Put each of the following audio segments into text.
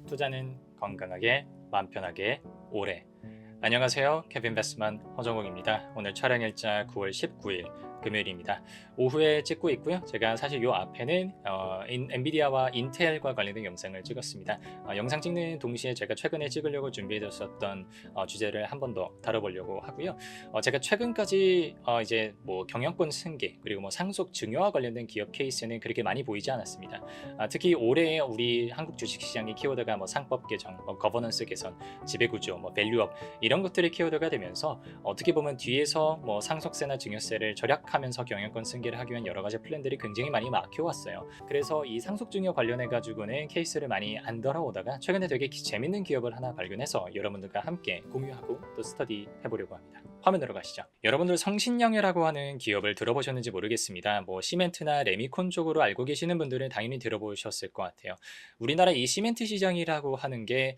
투자는 건강하게, 마음 편하게, 오래. 안녕하세요. 캡인베스트만 허정욱입니다. 오늘 촬영 일자 9월 19일 금요일입니다. 오후에 찍고 있고요. 제가 사실 요 앞에는 엔비디아와 인텔과 관련된 영상을 찍었습니다. 영상 찍는 동시에 제가 최근에 찍으려고 준비해뒀었던 주제를 한 번 더 다뤄보려고 하고요. 제가 최근까지 이제 뭐 경영권 승계 그리고 뭐 상속 증여와 관련된 기업 케이스는 그렇게 많이 보이지 않았습니다. 특히 올해 우리 한국 주식시장의 키워드가 뭐 상법 개정, 뭐 거버넌스 개선, 지배구조, 뭐 밸류업 이런 것들이 키워드가 되면서 어떻게 보면 뒤에서 뭐 상속세나 증여세를 절약하면서 경영권 승계를 하기 위한 여러 가지 플랜들이 굉장히 많이 막혀왔어요. 그래서 이 상속증여 관련해 가지고는 케이스를 많이 안 돌아오다가 최근에 되게 재밌는 기업을 하나 발견해서 여러분들과 함께 공유하고 또 스터디 해보려고 합니다. 화면으로 가시죠. 여러분들 성신영예라고 하는 기업을 들어보셨는지 모르겠습니다. 뭐 시멘트나 레미콘 쪽으로 알고 계시는 분들은 당연히 들어보셨을 것 같아요. 우리나라 이 시멘트 시장이라고 하는 게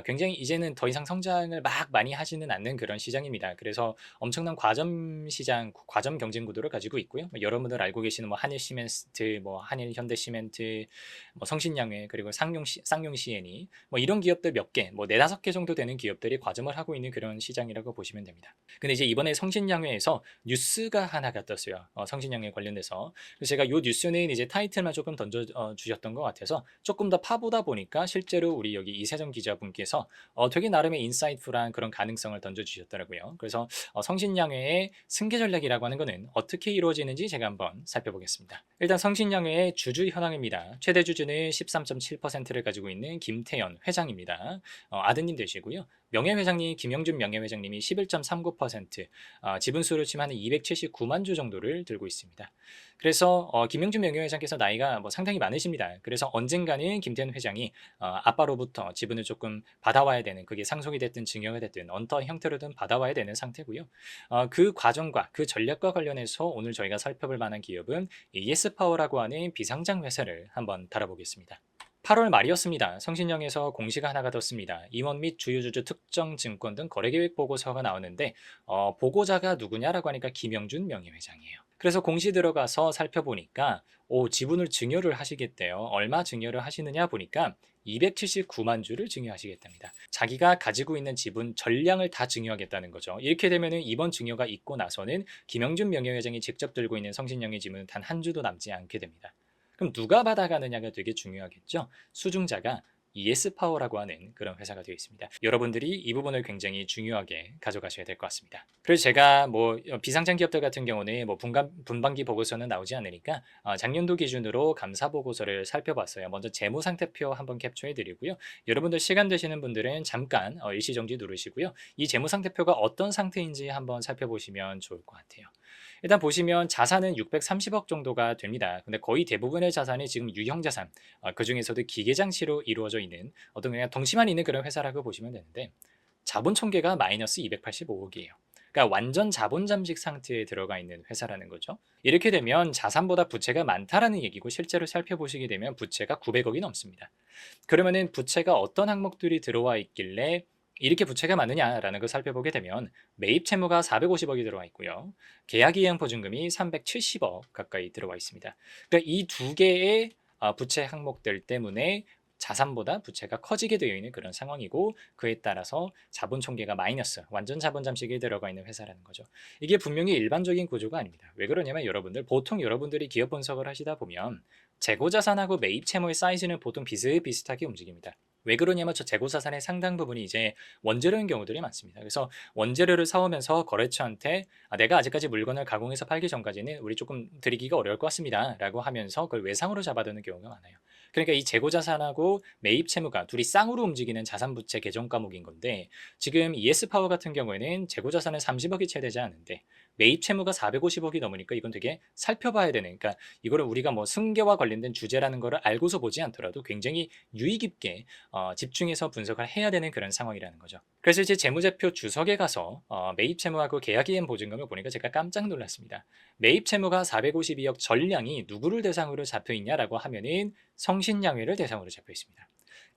굉장히 이제는 더 이상 성장을 막 많이 하지는 않는 그런 시장입니다. 그래서 엄청난 과점 시장, 과점 경쟁 구도를 가지고 있고요. 여러분들 알고 계시는 뭐 한일 시멘트, 뭐 한일 현대 시멘트, 뭐 성신양회 그리고 쌍용 시엔이 뭐 이런 기업들 몇 개, 뭐 네다섯 개 정도 되는 기업들이 과점을 하고 있는 그런 시장이라고 보시면 됩니다. 근데 이제 이번에 성신양회에서 뉴스가 하나가 떴어요. 성신양회 관련돼서. 그래서 제가 이 뉴스는 이제 타이틀만 조금 던져 주셨던 것 같아서 조금 더 파보다 보니까 실제로 우리 여기 이세정 기자분께서 되게 나름의 인사이트풀한 그런 가능성을 던져주셨더라고요. 그래서 성신양회의 승계 전략이라고 하는 것은 어떻게 이루어지는지 제가 한번 살펴보겠습니다. 일단 성신양회의 주주 현황입니다. 최대 주주는 13.7%를 가지고 있는 김태현 회장입니다. 아드님 되시고요. 명예회장님 김영준 명예회장님이 11.39%, 지분수를 치면 한 279만 주 정도를 들고 있습니다. 그래서 김영준 명예회장께서 나이가 뭐 상당히 많으십니다. 그래서 언젠가는 김태현 회장이 아빠로부터 지분을 조금 받아와야 되는, 그게 상속이 됐든 증여가 됐든 어떤 형태로든 받아와야 되는 상태고요. 그 과정과 그 전략과 관련해서 오늘 저희가 살펴볼 만한 기업은 예스파워라고 하는 비상장 회사를 한번 다뤄보겠습니다. 8월 말이었습니다. 성신영에서 공시가 하나가 떴습니다. 임원 및 주요주주 특정 증권 등 거래계획 보고서가 나오는데 보고자가 누구냐라고 하니까 김영준 명예회장이에요. 그래서 공시 들어가서 살펴보니까 지분을 증여를 하시겠대요. 얼마 증여를 하시느냐 보니까 279만 주를 증여하시겠답니다. 자기가 가지고 있는 지분 전량을 다 증여하겠다는 거죠. 이렇게 되면 이번 증여가 있고 나서는 김영준 명예회장이 직접 들고 있는 성신영의 지분은 단 한 주도 남지 않게 됩니다. 그럼 누가 받아가느냐가 되게 중요하겠죠. 수중자가 ES파워라고 하는 그런 회사가 되어 있습니다. 여러분들이 이 부분을 굉장히 중요하게 가져가셔야 될 것 같습니다. 그래서 제가 뭐 비상장 기업들 같은 경우는 뭐 분반기 보고서는 나오지 않으니까 작년도 기준으로 감사 보고서를 살펴봤어요. 먼저 재무상태표 한번 캡처해 드리고요. 여러분들 시간 되시는 분들은 잠깐 일시정지 누르시고요. 이 재무상태표가 어떤 상태인지 한번 살펴보시면 좋을 것 같아요. 일단 보시면 자산은 630억 정도가 됩니다. 근데 거의 대부분의 자산이 지금 유형자산, 그 중에서도 기계장치로 이루어져 있는 어떤 그냥 덩치만 있는 그런 회사라고 보시면 되는데 자본 총계가 마이너스 285억이에요. 그러니까 완전 자본 잠식 상태에 들어가 있는 회사라는 거죠. 이렇게 되면 자산보다 부채가 많다라는 얘기고, 실제로 살펴보시게 되면 부채가 900억이 넘습니다. 그러면은 부채가 어떤 항목들이 들어와 있길래 이렇게 부채가 많으냐라는 걸 살펴보게 되면 매입 채무가 450억이 들어와 있고요. 계약이행 보증금이 370억 가까이 들어와 있습니다. 그러니까 이 두 개의 부채 항목들 때문에 자산보다 부채가 커지게 되어 있는 그런 상황이고, 그에 따라서 자본 총계가 마이너스, 완전 자본 잠식에 들어가 있는 회사라는 거죠. 이게 분명히 일반적인 구조가 아닙니다. 왜 그러냐면 보통 여러분들이 기업 분석을 하시다 보면 재고자산하고 매입 채무의 사이즈는 보통 비슷비슷하게 움직입니다. 왜 그러냐면 저 재고자산의 상당 부분이 이제 원재료인 경우들이 많습니다. 그래서 원재료를 사오면서 거래처한테 내가 아직까지 물건을 가공해서 팔기 전까지는 우리 조금 드리기가 어려울 것 같습니다 라고 하면서 그걸 외상으로 잡아두는 경우가 많아요. 그러니까 이 재고자산하고 매입 채무가 둘이 쌍으로 움직이는 자산부채 계정 과목인 건데, 지금 ES파워 같은 경우에는 재고자산은 30억이 채 되지 않는데 매입 채무가 450억이 넘으니까 이건 되게 살펴봐야 되는, 그러니까 이거를 우리가 뭐 승계와 관련된 주제라는 거를 알고서 보지 않더라도 굉장히 유의 깊게 집중해서 분석을 해야 되는 그런 상황이라는 거죠. 그래서 이제 재무제표 주석에 가서 매입 채무하고 계약이행 보증금을 보니까 제가 깜짝 놀랐습니다. 매입 채무가 452억 전량이 누구를 대상으로 잡혀 있냐라고 하면은 성신양회를 대상으로 잡혀 있습니다.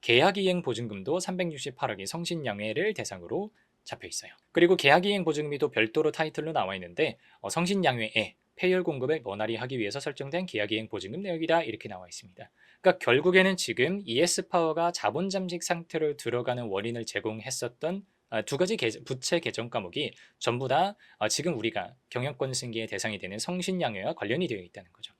계약이행 보증금도 368억이 성신양회를 대상으로 잡혀 있어요. 그리고 계약이행 보증금이 또 별도로 타이틀로 나와 있는데 성신양회에 폐율 공급을 원활히 하기 위해서 설정된 계약이행 보증금 내역이다 이렇게 나와 있습니다. 그러니까 결국에는 지금 ES파워가 자본 잠식 상태로 들어가는 원인을 제공했었던 두 가지 부채 계정 과목이 전부 다 지금 우리가 경영권 승계의 대상이 되는 성신양회와 관련이 되어 있다는 거죠.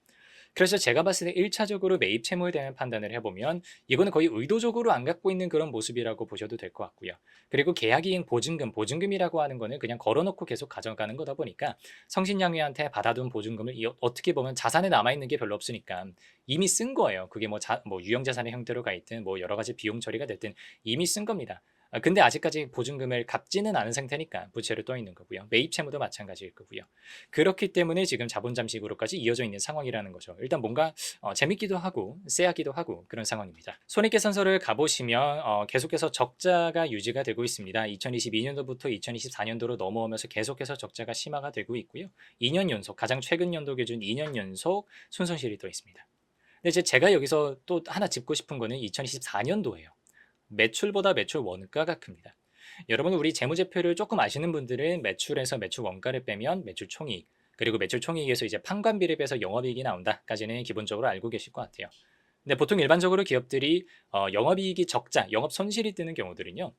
그래서 제가 봤을 때 1차적으로 매입 채무에 대한 판단을 해보면 이거는 거의 의도적으로 안 갖고 있는 그런 모습이라고 보셔도 될 것 같고요. 그리고 계약이행 보증금이라고 하는 거는 그냥 걸어놓고 계속 가져가는 거다 보니까 성신양회한테 받아둔 보증금을 어떻게 보면 자산에 남아있는 게 별로 없으니까 이미 쓴 거예요. 그게 뭐 유형자산의 형태로 가 있든 뭐 여러 가지 비용 처리가 됐든 이미 쓴 겁니다. 근데 아직까지 보증금을 갚지는 않은 상태니까 부채로 떠 있는 거고요. 매입 채무도 마찬가지일 거고요. 그렇기 때문에 지금 자본 잠식으로까지 이어져 있는 상황이라는 거죠. 일단 뭔가 재밌기도 하고 쎄하기도 하고 그런 상황입니다. 손익계산서를 가보시면 계속해서 적자가 유지가 되고 있습니다. 2022년도부터 2024년도로 넘어오면서 계속해서 적자가 심화가 되고 있고요. 2년 연속, 가장 최근 연도 기준 2년 연속 순손실이 떠 있습니다. 근데 이제 제가 여기서 또 하나 짚고 싶은 거는 2024년도예요. 매출보다 매출 원가가 큽니다. 여러분 우리 재무제표를 조금 아시는 분들은 매출에서 매출 원가를 빼면 매출 총이익, 그리고 매출 총이익에서 이제 판관비를 빼서 영업이익이 나온다까지는 기본적으로 알고 계실 것 같아요. 근데 보통 일반적으로 기업들이 영업이익이 적자, 영업 손실이 뜨는 경우들은요.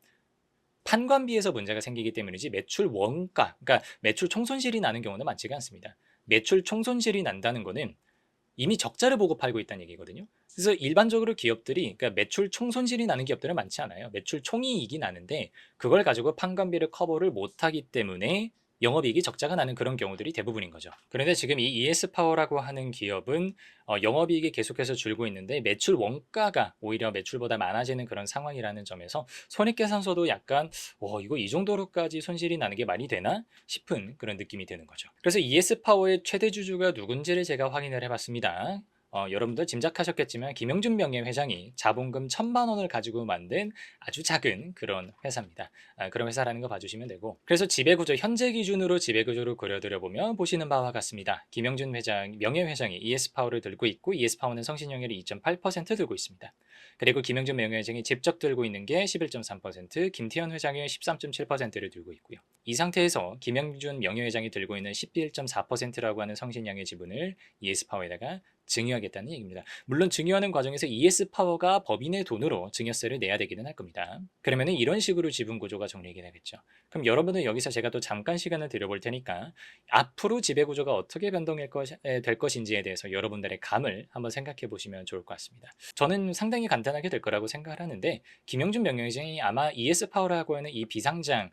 판관비에서 문제가 생기기 때문이지 매출 원가, 그러니까 매출 총손실이 나는 경우는 많지가 않습니다. 매출 총손실이 난다는 거는 이미 적자를 보고 팔고 있다는 얘기거든요. 그래서 일반적으로 기업들이, 그러니까 매출 총손실이 나는 기업들은 많지 않아요. 매출 총이익이 나는데 그걸 가지고 판관비를 커버를 못하기 때문에 영업이익이 적자가 나는 그런 경우들이 대부분인 거죠. 그런데 지금 이 ES파워라고 하는 기업은 영업이익이 계속해서 줄고 있는데 매출 원가가 오히려 매출보다 많아지는 그런 상황이라는 점에서 손익계산서도 약간 이거 이 정도로까지 손실이 나는 게 말이 되나 싶은 그런 느낌이 드는 거죠. 그래서 ES파워의 최대 주주가 누군지를 제가 확인을 해봤습니다. 여러분들 짐작하셨겠지만 김영준 명예회장이 자본금 1,000만 원을 가지고 만든 아주 작은 그런 회사입니다. 그런 회사라는 거 봐주시면 되고, 그래서 지배구조, 현재 기준으로 지배구조를 그려드려 보면 보시는 바와 같습니다. 김영준 회장, 명예회장이 ES파워를 들고 있고 ES파워는 성신영률이 2.8% 들고 있습니다. 그리고 김영준 명예회장이 직접 들고 있는 게 11.3%, 김태현 회장이 13.7%를 들고 있고요. 이 상태에서 김영준 명예회장이 들고 있는 11.4%라고 하는 성신양의 지분을 ES파워에다가 증여하겠다는 얘기입니다. 물론 증여하는 과정에서 ES파워가 법인의 돈으로 증여세를 내야 되기는 할 겁니다. 그러면 이런 식으로 지분 구조가 정리가 되겠죠. 그럼 여러분은 여기서 제가 또 잠깐 시간을 드려볼 테니까 앞으로 지배 구조가 어떻게 변동될 것인지에 대해서 여러분들의 감을 한번 생각해 보시면 좋을 것 같습니다. 저는 상당히 간단하게 될 거라고 생각을 하는데 김영준 명예회장이 아마 ES파워라고 하는 이 비상장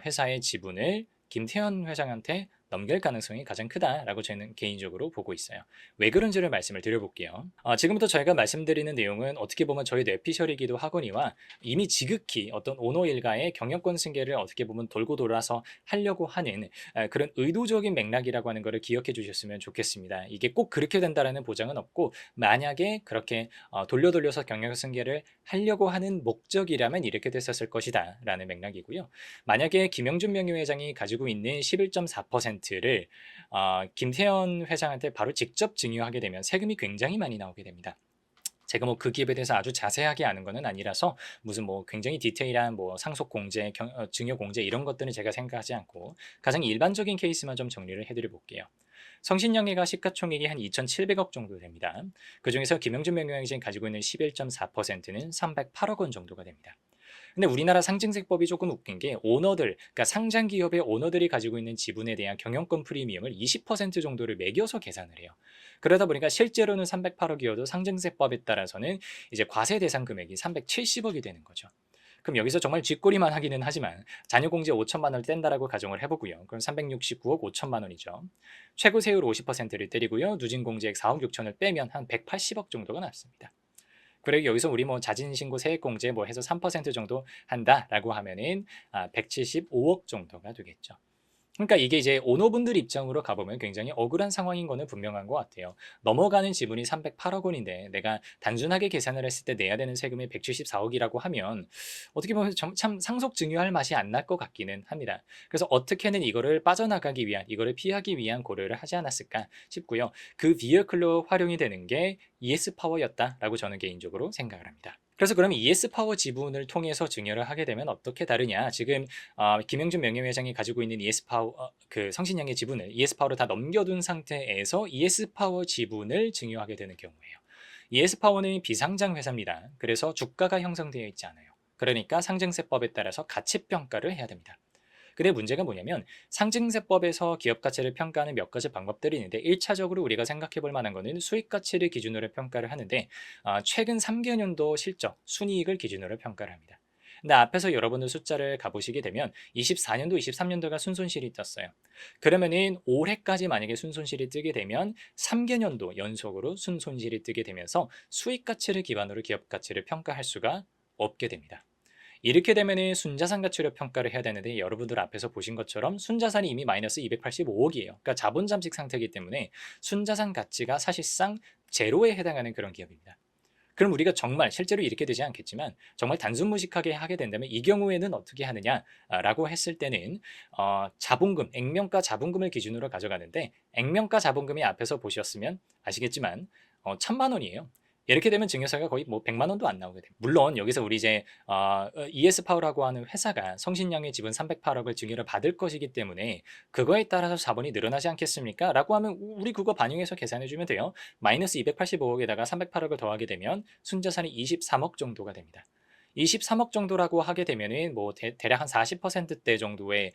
회사의 지분을 김태현 회장한테 넘길 가능성이 가장 크다라고 저는 개인적으로 보고 있어요. 왜 그런지를 말씀을 드려볼게요. 지금부터 저희가 말씀드리는 내용은 어떻게 보면 저희 뇌피셜이기도 하거니와 이미 지극히 어떤 오너 일가의 경영권 승계를 어떻게 보면 돌고 돌아서 하려고 하는 그런 의도적인 맥락이라고 하는 것을 기억해 주셨으면 좋겠습니다. 이게 꼭 그렇게 된다라는 보장은 없고, 만약에 그렇게 돌려서 경영 승계를 하려고 하는 목적이라면 이렇게 됐었을 것이다 라는 맥락이고요. 만약에 김영준 명예회장이 가지고 있는 11.4%를 김태현 회장한테 바로 직접 증여하게 되면 세금이 굉장히 많이 나오게 됩니다. 제가 뭐 그 기업에 대해서 아주 자세하게 아는 거는 아니라서 무슨 뭐 굉장히 디테일한 뭐 상속 공제, 증여 공제 이런 것들은 제가 생각하지 않고 가장 일반적인 케이스만 좀 정리를 해드려 볼게요. 성신영예가 시가총액이 한 2,700억 정도 됩니다. 그중에서 김영준 명예회장이 가지고 있는 11.4%는 308억 원 정도가 됩니다. 근데 우리나라 상증세법이 조금 웃긴 게 오너들, 그러니까 상장 기업의 오너들이 가지고 있는 지분에 대한 경영권 프리미엄을 20% 정도를 매겨서 계산을 해요. 그러다 보니까 실제로는 308억이어도 상증세법에 따라서는 이제 과세 대상 금액이 370억이 되는 거죠. 그럼 여기서 정말 쥐꼬리만 하기는 하지만 잔여공제 5천만 원을 뗀다라고 가정을 해보고요. 그럼 369억 5천만 원이죠. 최고 세율 50%를 때리고요. 누진공제액 4억 6천을 빼면 한 180억 정도가 났습니다. 그리고 여기서 우리 뭐 자진신고 세액공제 뭐 해서 3% 정도 한다라고 하면은 175억 정도가 되겠죠. 그러니까 이게 이제 오너분들 입장으로 가보면 굉장히 억울한 상황인 거는 분명한 것 같아요. 넘어가는 지분이 308억 원인데 내가 단순하게 계산을 했을 때 내야 되는 세금이 174억이라고 하면 어떻게 보면 참 상속 증여할 맛이 안 날 것 같기는 합니다. 그래서 어떻게는 이거를 빠져나가기 위한, 이거를 피하기 위한 고려를 하지 않았을까 싶고요. 그 비어클로 활용이 되는 게 ES파워였다라고 저는 개인적으로 생각을 합니다. 그래서 그럼 ES 파워 지분을 통해서 증여를 하게 되면 어떻게 다르냐? 지금 김영준 명예회장이 가지고 있는 ES 파워 그 성신양의 지분을 ES 파워로 다 넘겨둔 상태에서 ES 파워 지분을 증여하게 되는 경우예요. ES 파워는 비상장 회사입니다. 그래서 주가가 형성되어 있지 않아요. 그러니까 상증세법에 따라서 가치 평가를 해야 됩니다. 근데 문제가 뭐냐면 상증세법에서 기업 가치를 평가하는 몇 가지 방법들이 있는데 1차적으로 우리가 생각해 볼 만한 거는 수익 가치를 기준으로 평가를 하는데 최근 3개년도 실적, 순이익을 기준으로 평가를 합니다. 근데 앞에서 여러분들 숫자를 가보시게 되면 24년도, 23년도가 순손실이 떴어요. 그러면은 올해까지 만약에 순손실이 뜨게 되면 3개년도 연속으로 순손실이 뜨게 되면서 수익 가치를 기반으로 기업 가치를 평가할 수가 없게 됩니다. 이렇게 되면은 순자산 가치로 평가를 해야 되는데 여러분들 앞에서 보신 것처럼 순자산이 이미 마이너스 285억이에요. 그러니까 자본 잠식 상태이기 때문에 순자산 가치가 사실상 제로에 해당하는 그런 기업입니다. 그럼 우리가 정말 실제로 이렇게 되지 않겠지만 정말 단순 무식하게 하게 된다면 이 경우에는 어떻게 하느냐라고 했을 때는 자본금, 액면가 자본금을 기준으로 가져가는데 액면가 자본금이 앞에서 보셨으면 아시겠지만 1,000만 원이에요. 이렇게 되면 증여세가 거의 뭐 100만 원도 안 나오게 됩니다. 물론 여기서 우리 이제 ES 파워라고 하는 회사가 성신양의 지분 308억을 증여를 받을 것이기 때문에 그거에 따라서 자본이 늘어나지 않겠습니까? 라고 하면 우리 그거 반영해서 계산해 주면 돼요. 마이너스 285억에다가 308억을 더하게 되면 순자산이 23억 정도가 됩니다. 23억 정도라고 하게 되면은 뭐 대략 한 40%대 정도의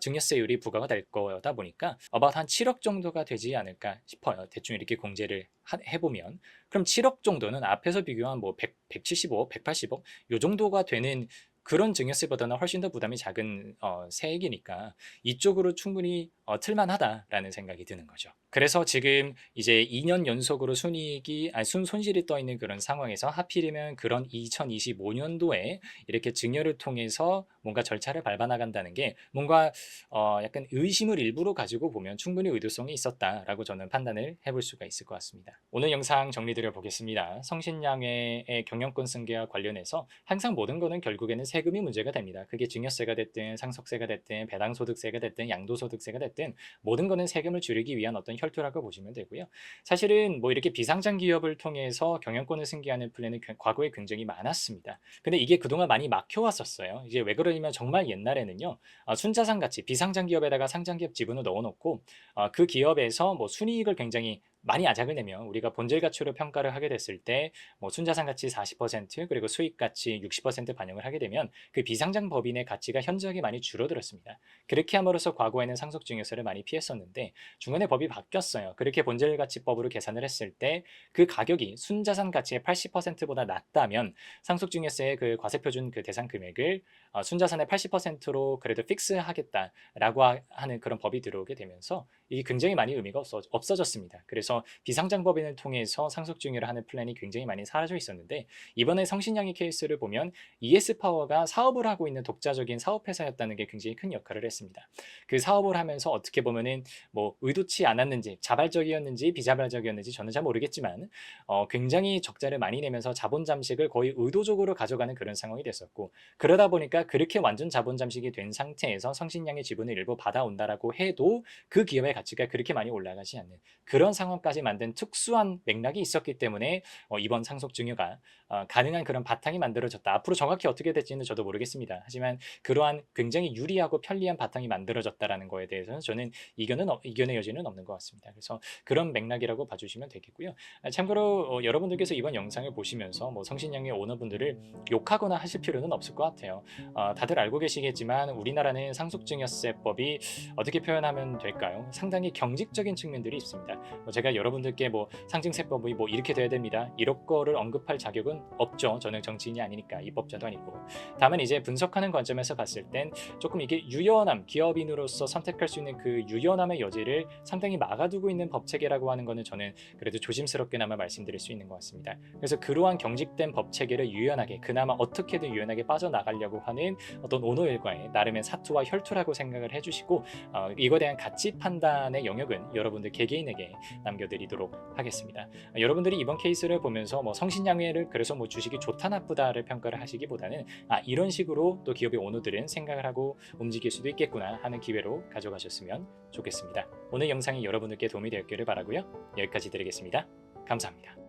증여세율이 부과가 될 거다 보니까 about 한 7억 정도가 되지 않을까 싶어요. 대충 이렇게 공제를 해보면 그럼 7억 정도는 앞에서 비교한 뭐 175억, 180억 요 정도가 되는 그런 증여세보다는 훨씬 더 부담이 작은 세액이니까 이쪽으로 충분히 틀만하다라는 생각이 드는 거죠. 그래서 지금 이제 2년 연속으로 순손실이 떠 있는 그런 상황에서 하필이면 그런 2025년도에 이렇게 증여를 통해서 뭔가 절차를 밟아 나간다는 게 뭔가 약간 의심을 일부러 가지고 보면 충분히 의도성이 있었다라고 저는 판단을 해볼 수가 있을 것 같습니다. 오늘 영상 정리드려 보겠습니다. 성신양의 경영권 승계와 관련해서 항상 모든 거는 결국에는 세금이 문제가 됩니다. 그게 증여세가 됐든 상속세가 됐든 배당소득세가 됐든 양도소득세가 됐든 모든 거는 세금을 줄이기 위한 어떤 혈투라고 보시면 되고요. 사실은 뭐 이렇게 비상장 기업을 통해서 경영권을 승계하는 플랜은 과거에 굉장히 많았습니다. 근데 이게 그동안 많이 막혀왔었어요. 이제 왜 그러냐면 정말 옛날에는요. 순자산 가치 비상장 기업에다가 상장 기업 지분을 넣어놓고 그 기업에서 뭐 순이익을 굉장히 많이 아작을 내면 우리가 본질 가치로 평가를 하게 됐을 때 뭐 순자산 가치 40% 그리고 수익 가치 60% 반영을 하게 되면 그 비상장 법인의 가치가 현저하게 많이 줄어들었습니다. 그렇게 함으로써 과거에는 상속증여세를 많이 피했었는데 중간에 법이 바뀌었어요. 그렇게 본질 가치법으로 계산을 했을 때 그 가격이 순자산 가치의 80%보다 낮다면 상속증여세의 그 과세표준 그 대상 금액을 순자산의 80%로 그래도 픽스하겠다라고 하는 그런 법이 들어오게 되면서 이게 굉장히 많이 의미가 없어졌습니다. 그래서 비상장법인을 통해서 상속증여를 하는 플랜이 굉장히 많이 사라져 있었는데 이번에 성신양의 케이스를 보면 ES 파워가 사업을 하고 있는 독자적인 사업회사였다는 게 굉장히 큰 역할을 했습니다. 그 사업을 하면서 어떻게 보면은 뭐 의도치 않았는지 자발적이었는지 비자발적이었는지 저는 잘 모르겠지만 굉장히 적자를 많이 내면서 자본 잠식을 거의 의도적으로 가져가는 그런 상황이 됐었고 그러다 보니까 그렇게 완전 자본 잠식이 된 상태에서 성신양의 지분을 일부 받아온다라고 해도 그 기업의 가치가 그렇게 많이 올라가지 않는 그런 상황까지 만든 특수한 맥락이 있었기 때문에 이번 상속 증여가 가능한 그런 바탕이 만들어졌다. 앞으로 정확히 어떻게 될지는 저도 모르겠습니다. 하지만 그러한 굉장히 유리하고 편리한 바탕이 만들어졌다라는 거에 대해서는 저는 이견의 여지는 없는 것 같습니다. 그래서 그런 맥락이라고 봐주시면 되겠고요. 참고로 여러분들께서 이번 영상을 보시면서 뭐 성신양의 오너분들을 욕하거나 하실 필요는 없을 것 같아요. 다들 알고 계시겠지만 우리나라는 상속증여세법이 어떻게 표현하면 될까요? 상당히 경직적인 측면들이 있습니다. 제가 여러분들께 뭐 상증세법이 뭐 이렇게 돼야 됩니다. 이런 거를 언급할 자격은 없죠. 저는 정치인이 아니니까 입법자도 아니고. 다만 이제 분석하는 관점에서 봤을 땐 조금 이게 유연함, 기업인으로서 선택할 수 있는 그 유연함의 여지를 상당히 막아두고 있는 법체계라고 하는 거는 저는 그래도 조심스럽게나마 말씀드릴 수 있는 것 같습니다. 그래서 그러한 경직된 법체계를 유연하게 그나마 어떻게든 유연하게 빠져나가려고 하는 어떤 오너 일과의 나름의 사투와 혈투라고 생각을 해주시고 이거에 대한 가치 판단의 영역은 여러분들 개개인에게 남겨드리도록 하겠습니다. 여러분들이 이번 케이스를 보면서 뭐 성신양회를 그래서 뭐 주식이 좋다 나쁘다를 평가를 하시기보다는 이런 식으로 또 기업의 오너들은 생각을 하고 움직일 수도 있겠구나 하는 기회로 가져가셨으면 좋겠습니다. 오늘 영상이 여러분들께 도움이 되었기를 바라고요. 여기까지 드리겠습니다. 감사합니다.